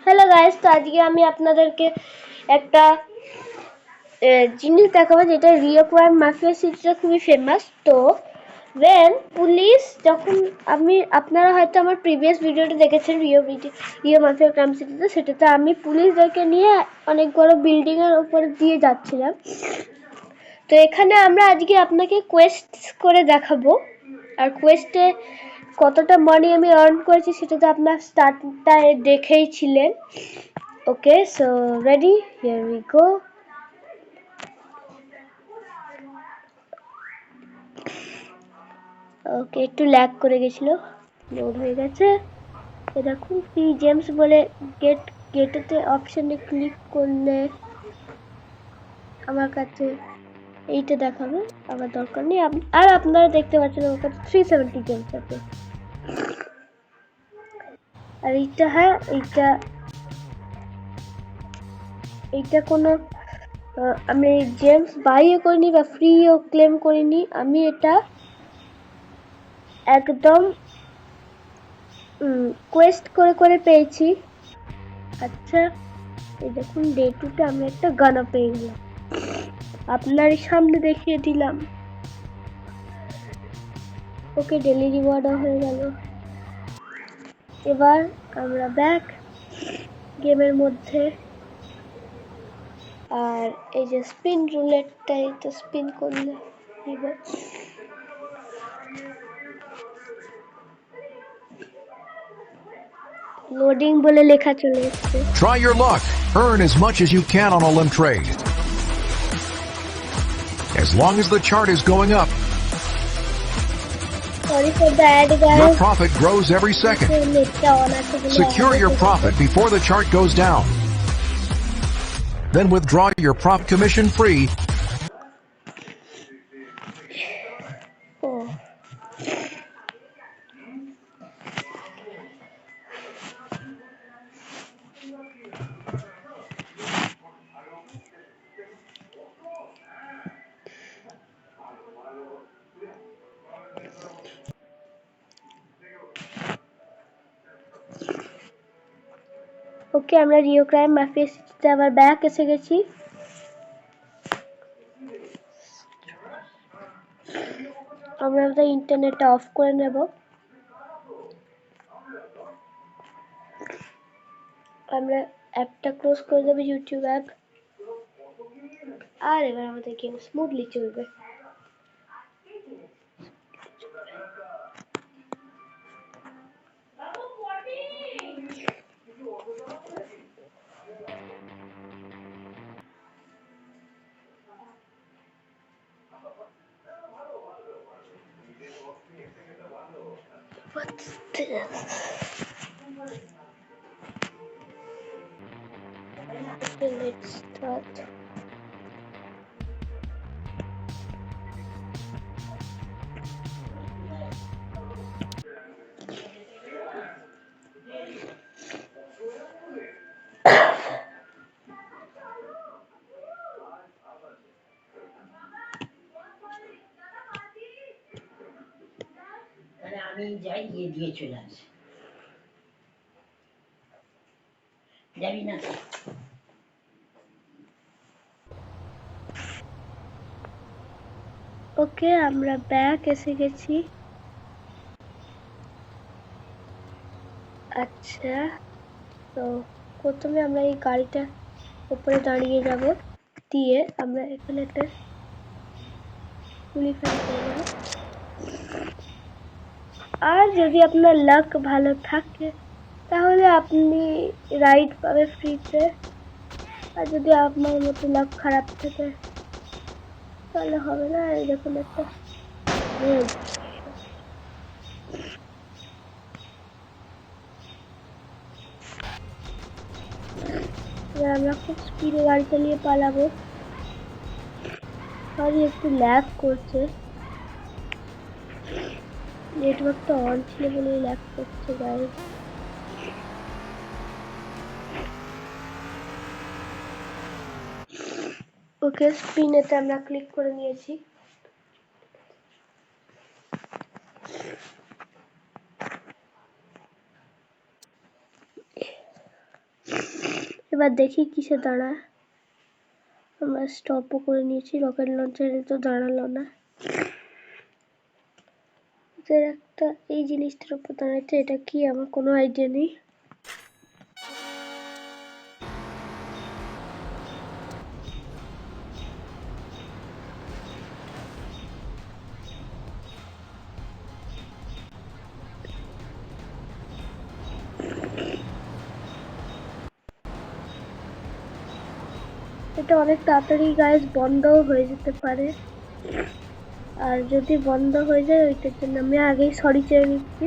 Hello guys, তো আজকে আমি আপনাদেরকে একটা জিনিস দেখাবো যেটা রিও ক্রাইম মাফিয়া সিরিজটা খুবই ফেমাস। তো পুলিশ যখন আপনারা হয়তো আমার প্রিভিয়াস ভিডিওটা দেখেছেন রিও মাফিয়া ক্রাইম সিরিজটা, সেটাতে আমি পুলিশদেরকে নিয়ে অনেক বড় বিল্ডিং এর উপর দিয়ে যাচ্ছিলাম। তো এখানে আমরা আজকে আপনাকে কোয়েস্ট করে দেখাবো, আর কোয়েস্টে কতটা মানি আমি আর্ন করেছি সেটা তো আপনার স্টার্টটায় দেখেই ছিলেন। Okay, so ready, here we go. Okay, একটু ল্যাগ করে গেছিল, লোড হয়ে গেছে। এ দেখুন ফ্রি জেমস বলে গেটেতে অপশনে ক্লিক করলে আমার কাছে এইটা দেখাবে, আমার দরকার নেই। আর আপনারা দেখতে পাচ্ছেন আমার কাছে 370 জেমস আছে। আর এইটা, হ্যাঁ, এইটা কোনো আমি জেমস বাইও করিনি বা ফ্রিও ক্লেম করিনি, আমি এটা একদম কোয়েস্ট করে করে পেয়েছি। আচ্ছা, এই দেখুন ডে 2তে আমি একটা গানা পেয়ে গেলাম, আপনার সামনে দেখিয়ে দিলাম। ওকে, ডেলি রিওয়ার্ডও হয়ে গেল। এবার আমরা ব্যাক গেমের মধ্যে, আর এই যে স্পিন রুলেটটাই তো স্পিন করলে দিব। লোডিং বলে লেখা চলে এসেছে। Try your luck. Earn as much as you can on Olymp Trade. As long as the chart is going up, Sorry for the ad, guys. your profit grows every second. Secure your profit before the chart goes down. Then withdraw your prop commission free. Oh. ওকে, আমরা Rio crime mafia সিটিতে আবার back এসে গেছি। আমরা আমাদের ইন্টারনেটটা of করে নেব। আমরা অ্যাপটা ক্লোজ করে দেবো, ইউটিউব অ্যাপ। আর এবার আমাদের গেম স্মুথলি চলবে। What's this? Okay, let's start. আমি যাই গিয়ে দিয়ে চলে আসি, যাবি না? ওকে, আমরা ব্যাক এসে গেছি। আচ্ছা, তো প্রথমে আমরা এই গাড়িটা উপরে দাঁড়িয়ে যাব, দিয়ে আমরা এখানে একটা কুলিফাই করে দেব। আর যদি আপনার লাক ভালো থাকে তাহলে আপনি রাইড পাবে ফ্রিতে, আর যদি আপনার মতো লাক খারাপ থাকে তাহলে হবে না। এই দেখুন একটা আমরা খুব স্পিডে গাড়ি চালিয়ে পালাবো। সরি, একটু ল্যাগ করছে। নেটওয়ার্কটা অন ছিল বলে ল্যাগ করছে গাইস। ওকে, স্ক্রিনেতে আমরা ক্লিক করে নিয়েছি। এবার দেখি কিসে দাঁড়ায়। আমরা স্টপও করে নিয়েছি, রকেট লঞ্চারে তো দাঁড়ালো না। একটা এই জিনিসটার উপর দাঁড়াচ্ছে, এটা কি আমার কোনো আইডিয়া নেই। এটা অনেক তাড়াতাড়ি গাইস বন্ধও হয়ে যেতে পারে, আর যদি বন্ধ হয়ে যায় ওইটার জন্য আমি আগেই সরি চেয়ে নিচ্ছি।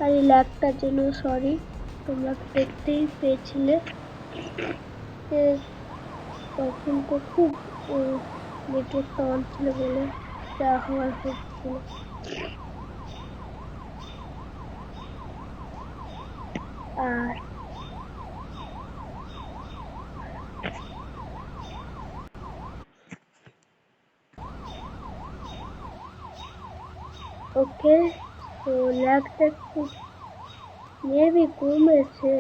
আর এই ল্যাগটার জন্য সরি, তোমরা দেখতেই পেয়েছিলে তখন তো খুব নেটওয়ার্কটা অন ছিল বলে যা হওয়ার হচ্ছিল। আর ওকে, তো ল্যাগটা একটু মেবি কমেছে,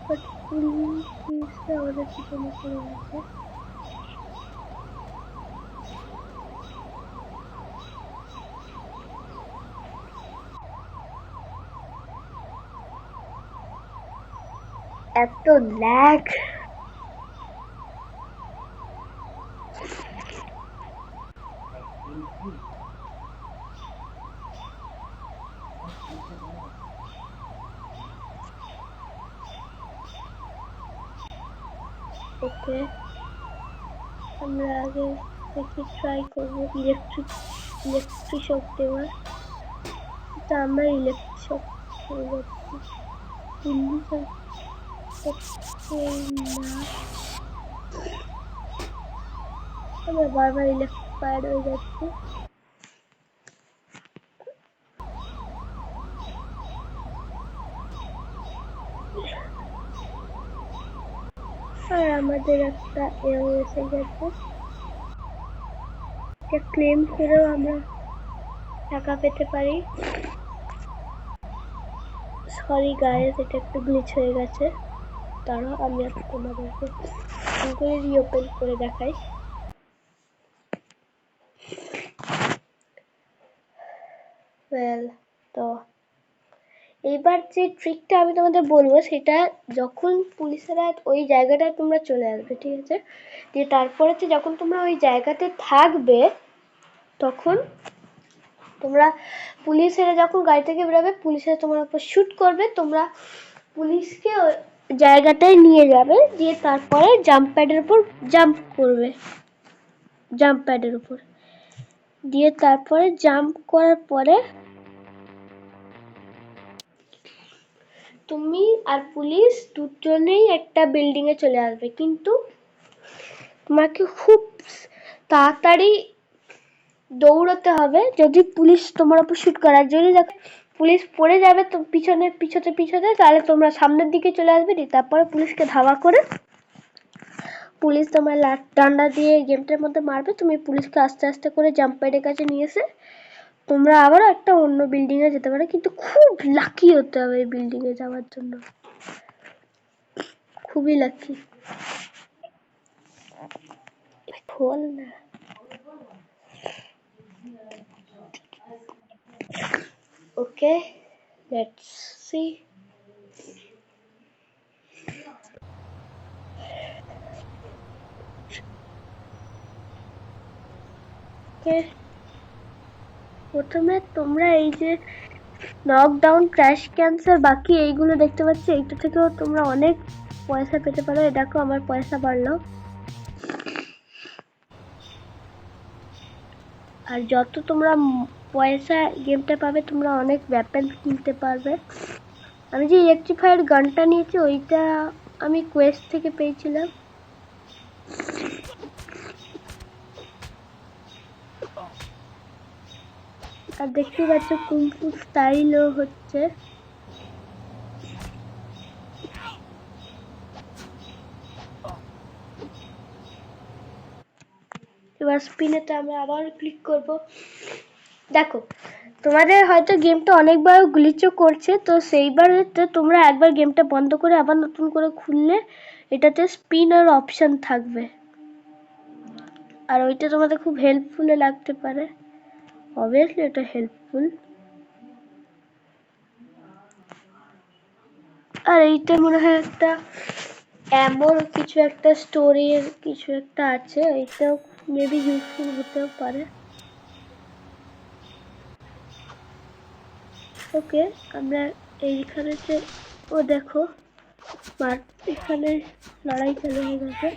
বাট পুলিশটা আমাদের পিছনে পড়ে গেছে। এত ল্যাগ, ওকে আমরা আগে দেখি ট্রাই করবো ইলেকট্রিক শক দেওয়ার। তা আমরা ইলেকট্রিক শক হয়ে যাচ্ছি না, আমরা বারবার ইলেকট্রিক ফায়ার হয়ে যাচ্ছি। আর আমাদের একটা এরর এসে গেছে, ক্লেম করেও আমরা টাকা পেতে পারি। সরি গাইস, এটা একটু গ্লিচ হয়ে গেছে, তারও আমি তোমাদেরকে রিওপেন করে দেখাই। তো এইবার যে ট্রিকটা আমি তোমাদের বলবো, সেটা যখন পুলিশেরা ওই জায়গাটায় তোমরা চলে আসবে, ঠিক আছে, দিয়ে তারপরে যখন তোমরা ওই জায়গাতে থাকবে তখন তোমরা পুলিশেরা যখন গাড়ি থেকে বেরোবে, পুলিশেরা তোমার উপর শুট করবে, তোমরা পুলিশকে জায়গাটায় নিয়ে যাবে, দিয়ে তারপরে জাম্প প্যাডের উপর জাম্প করবে, জাম্প প্যাডের উপর দিয়ে তারপরে জাম্প করার পরে তুমি আর পুলিশ দুজনেই একটা বিল্ডিং এ চলে আসবে, কিন্তু তোমাকে খুব তাড়াতাড়ি দৌড়াতে হবে যদি পুলিশ তোমার উপর শুট করে। আর যদি দেখো পুলিশ পড়ে যাবে তো পিছনে তাহলে তোমরা সামনের দিকে চলে আসবে, তারপরে পুলিশকে ধাওয়া করে পুলিশ তোমার ডান্ডা দিয়ে গেমটার মধ্যে মারবে, তুমি পুলিশকে আস্তে আস্তে করে জাম্প প্যাডের কাছে নিয়ে এসে তোমরা আবার একটা অন্য বিল্ডিং এ যেতে পারো। কিন্তু খুব লাকি হতে হবে এই বিল্ডিং এ যাওয়ার জন্য, খুবই লাকি। খোল না, ওকে লেটস সি। প্রথমে তোমরা এই যে নকডাউন, ক্র্যাশ ক্যান্সার, বাকি এইগুলো দেখতে পাচ্ছি, এইটা থেকেও তোমরা অনেক পয়সা পেতে পারো। দেখো আমার পয়সা বাড়লো। আর যত তোমরা পয়সা গেমটা পাবে তোমরা অনেক ওয়েপন কিনতে পারবে। আমি যে ইলেকট্রিফায়ার গানটা নিয়েছি ওইটা আমি কোয়েস্ট থেকে পেয়েছিলাম। আর দেখতে পাচ্ছ কুম্ফু স্টাইলও হচ্ছে। এবার স্পিনেতে আমরা আবার ক্লিক করব। দেখো তোমাদের হয়তো গেমটা অনেকবার গ্লিচও করছে, তো সেইবারেতে তোমরা একবার গেমটা বন্ধ করে আবার নতুন করে খুললে এটাতে স্পিনার অপশন থাকবে, আর ওইটা তোমাদের খুব হেল্পফুল লাগতে পারে। অবভিয়াসলি এটা হেল্পফুল। আর এইটা মনে হয় একটা এমন কিছু একটা স্টোরির কিছু একটা আছে, এটাও মেবি ইউজফুল হতেও পারে। ওকে, আমরা এইখানে যে ও দেখো এখানে লড়াই চালু হয়ে গেছে।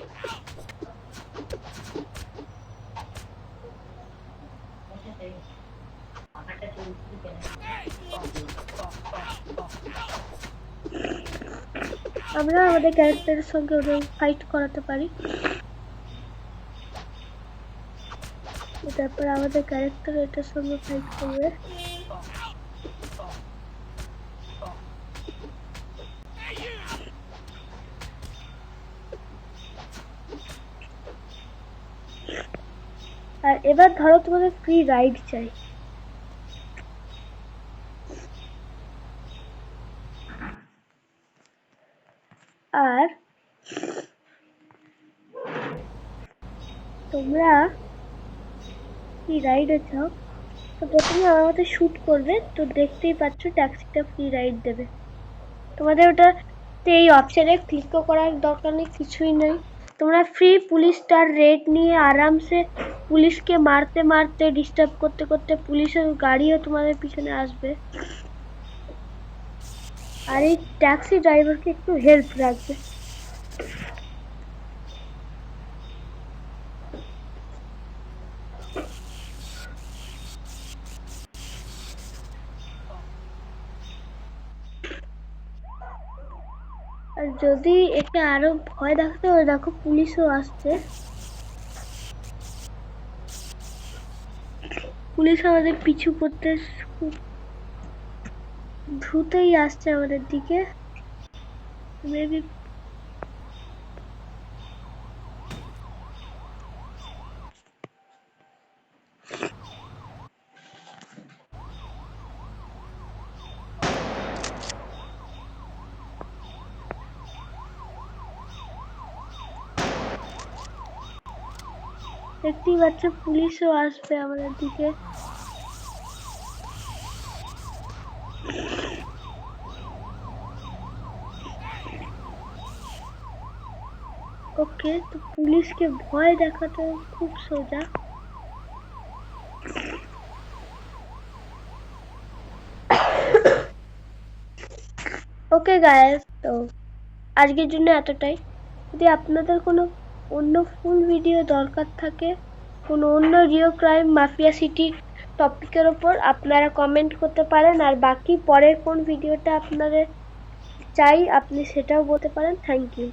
আমরা আমাদের ক্যারেক্টারের সঙ্গে ওদের ফাইট করাতে পারি। তারপর আমাদের ক্যারেক্টার এটার সঙ্গে ফাইট করবে। আর এবার ধরো তোমাদের ফ্রি রাইড চাই, আর তোমরা ফ্রি রাইডে চাও, তো প্রথমে আমাদের শুট করবে। তো দেখতেই পাচ্ছ ট্যাক্সিটা ফ্রি রাইড দেবে। তোমাদের ওটাতে এই অপশানে ক্লিক করার দরকার নেই, কিছুই নেই। তোমরা ফ্রি পুলিশ স্টার রেট নিয়ে আরামসে পুলিশকে মারতে মারতে ডিস্টার্ব করতে করতে পুলিশের গাড়িও তোমাদের পিছনে আসবে। আর এই ট্যাক্সি ড্রাইভারকে একটু হেল্প রাখবে। আর যদি একে আরো ভয় দেখাতে হয়, দেখো পুলিশও আসছে। পুলিশ আমাদের পিছু করতে খুব দ্রুতই আসছে আমাদের দিকে। মেবি দেখতেই পাচ্ছ পুলিশও আসবে আমাদের দিকে। ওকে, তো পুলিশকে ভয় দেখাতে খুব সোজা। ওকে গাইস, তো আজকের জন্য এতটাই। যদি আপনাদের কোনো অন্য ফুল ভিডিও দরকার থাকে, কোনো অন্য রিও ক্রাইম মাফিয়া সিটি টপিকের ওপর, আপনারা কমেন্ট করতে পারেন। আর বাকি পরের কোন ভিডিওটা আপনাদের চাই আপনি সেটাও বলতে পারেন। Thank you.